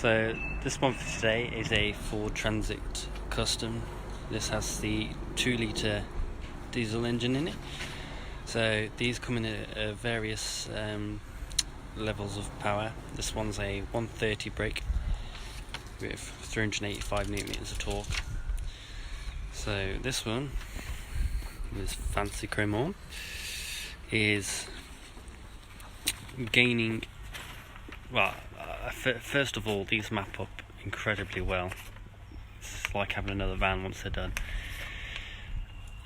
So this one for today is a Ford Transit Custom. This has the 2-litre diesel engine in it. So these come in at various levels of power. This one's a 130 brake with 385 newton meters of torque. So this one is fancy chrome on, is gaining, well, first of all, these map up incredibly well. It's like having another van once they're done.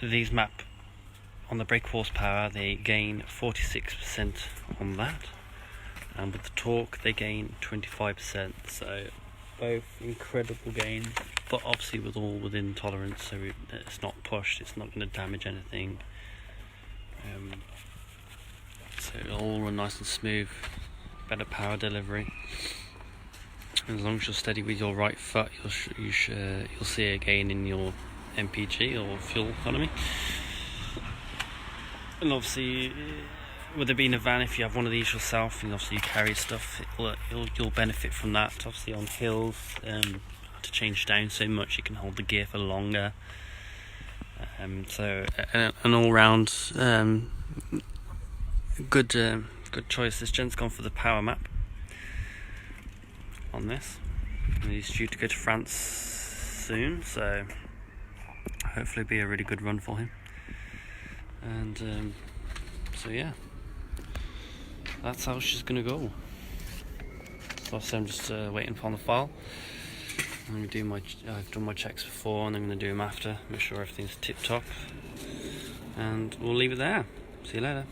These map on the brake horsepower, they gain 46% on that, and with the torque they gain 25%. So both incredible gains, but obviously with all within tolerance, so it's not pushed, it's not going to damage anything. So it'll all run nice and smooth, better power delivery. As long as you're steady with your right foot, you'll see a gain in your MPG or fuel economy. And obviously, with it being a van, if you have one of these yourself and obviously you carry stuff, you'll benefit from that. Obviously on hills, to change down so much, you can hold the gear for longer. So an all-round good choice. This gent's gone for the power map on this, and he's due to go to France soon, so hopefully it'll be a really good run for him. And so yeah, that's how she's gonna go. So I'm just waiting on the file. I've done my checks before, and I'm going to do them after, make sure everything's tip top, and we'll leave it there. See you later.